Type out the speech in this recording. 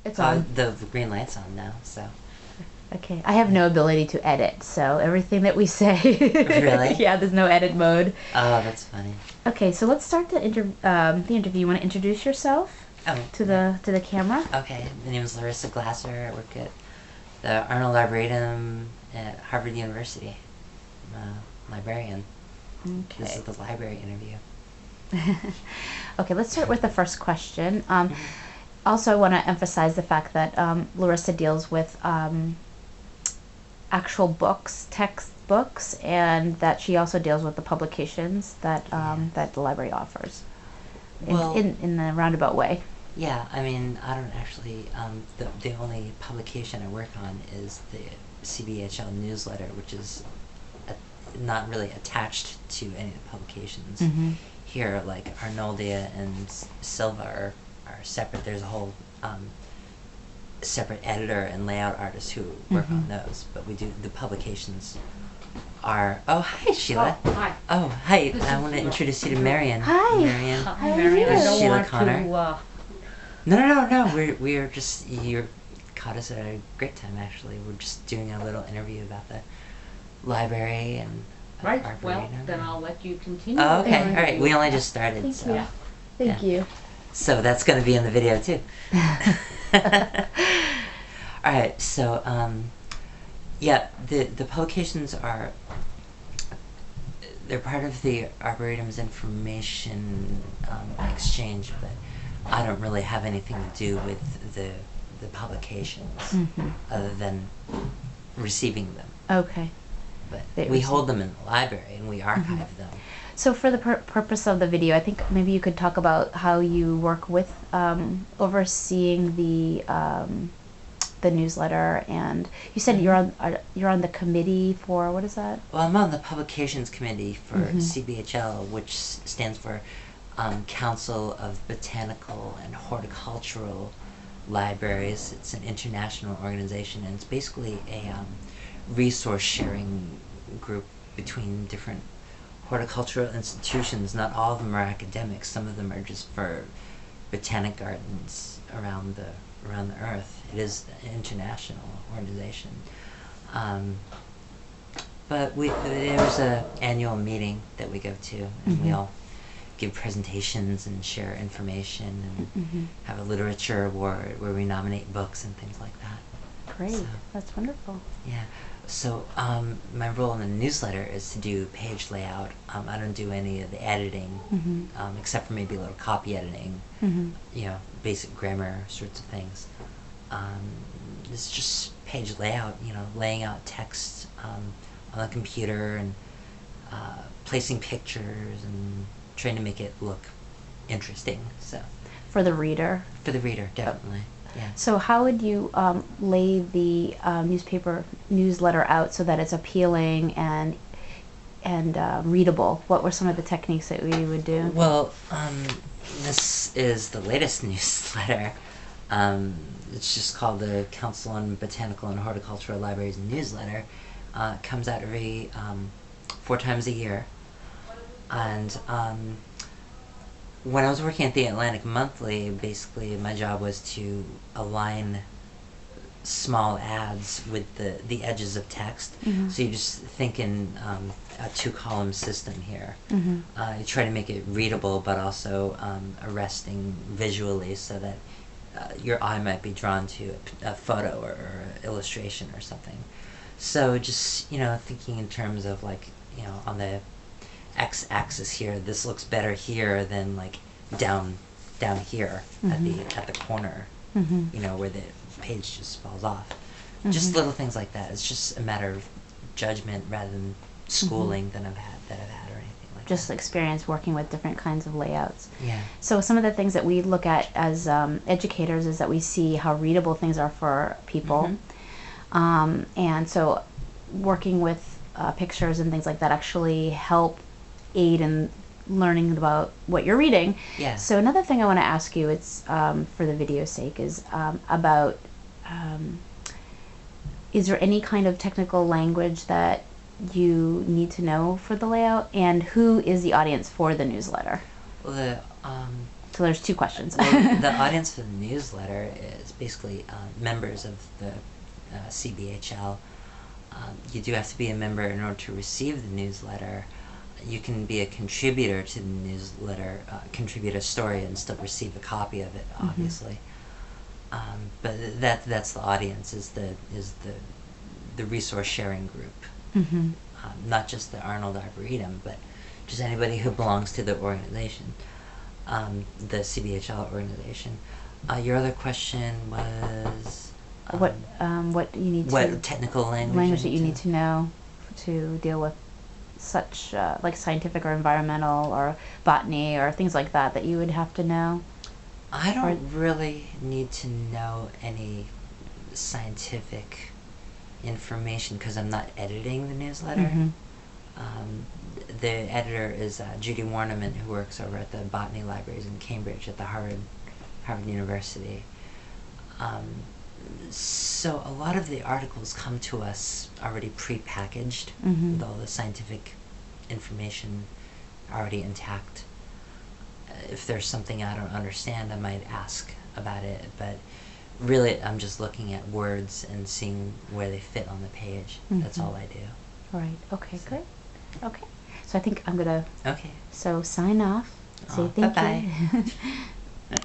It's on. The green light's on now, so. Okay, I have no ability to edit, so everything that we say. Really? Yeah, there's no edit mode. Oh, that's funny. Okay, so let's start the interview. You want to introduce yourself Oh, to the camera? okay. My name is Larissa Glasser. I work at the Arnold Arboretum at Harvard University. I'm a librarian. Okay. This is the library interview. Okay, let's start with the first question. Also, I want to emphasize the fact that Larissa deals with actual books, textbooks, and that she also deals with the publications that that the library offers Well, in the roundabout way. yeah, I mean, I don't actually, the only publication I work on is the CBHL newsletter, which is not really attached to any of the publications. Here, like Arnoldia and Silva are separate. There's a whole separate editor and layout artist who work on those, but we do the publications are. Oh, hi, Sheila. Oh, hi. Oh, hi. I want to introduce you to Marion. Hi. Marion. How Hi, are Marion. I you? don't Sheila want Connor. to. No. We're just you caught us at a great time. Actually, we're just doing a little interview about the library and Right. arboretum. Well, then I'll let you continue. Oh, with okay. your All right. interview. We only just started, Thank so you. Yeah. Thank you. so that's going to be in the video too. All right. So yeah, the publications are. They're part of the Arboretum's information exchange, but I don't really have anything to do with the publications other than receiving them. Okay. But They we receive- hold them in the library and we archive them. So for the purpose of the video, I think maybe you could talk about how you work with overseeing the newsletter, and you said you're on the committee for, what is that? Well, I'm on the publications committee for CBHL, which stands for Council of Botanical and Horticultural Libraries. It's an international organization, and it's basically a resource sharing group between different horticultural institutions. Not all of them are academic. Some of them are just for botanic gardens around the earth. It is an international organization. But there's a annual meeting that we go to, and we all give presentations and share information and have a literature award where we nominate books and things like that. Great, So, that's wonderful. yeah. So my role in the newsletter is to do page layout. I don't do any of the editing, except for maybe a little copy editing, you know, basic grammar sorts of things. It's just page layout, you know, laying out text on the computer and placing pictures and trying to make it look interesting. So For the reader. for the reader, definitely. Yeah. So how would you lay the newsletter out so that it's appealing and readable? What were some of the techniques that we would do? Well, this is the latest newsletter. It's just called the Council on Botanical and Horticultural Libraries newsletter. It comes out every 4 times a year. And when I was working at the Atlantic Monthly, basically my job was to align small ads with the edges of text. So you just think in a 2-column system here. You try to make it readable, but also arresting visually, so that your eye might be drawn to a photo or illustration or something. So just, you know, thinking in terms of, like, you know, on the x-axis here, this looks better here than like down here at the corner, you know, where the page just falls off. Just little things like that. It's just a matter of judgment rather than schooling that I've had or anything like Just that. experience working with different kinds of layouts. Yeah. So some of the things that we look at as educators is that we see how readable things are for people. And so working with pictures and things like that actually help aid in learning about what you're reading. Yeah. So another thing I want to ask you, it's for the video's sake, is about is there any kind of technical language that you need to know for the layout, and who is the audience for the newsletter? Well, So there's two questions. Well, the audience for the newsletter is basically members of the CBHL. You do have to be a member in order to receive the newsletter. You can be a contributor to the newsletter, contribute a story, and still receive a copy of it, obviously. But that's the audience, is the resource sharing group. Mm-hmm. Not just the Arnold Arboretum, but just anybody who belongs to the organization, the CBHL organization. Your other question was What you need to what technical language that you need to know to deal with such like scientific or environmental or botany or things like that that you would have to know. I don't really need to know any scientific information because I'm not editing the newsletter. Mm-hmm. The editor is Judy Warneman, who works over at the Botany Libraries in Cambridge at the Harvard University. So a lot of the articles come to us already pre-packaged, Mm-hmm. with all the scientific information already intact. If there's something I don't understand, I might ask about it, but really I'm just looking at words and seeing where they fit on the page. That's Mhm. all I do. Right. Okay. Great. Okay. So I think I'm gonna Okay. sign off. Say thank bye-bye. you.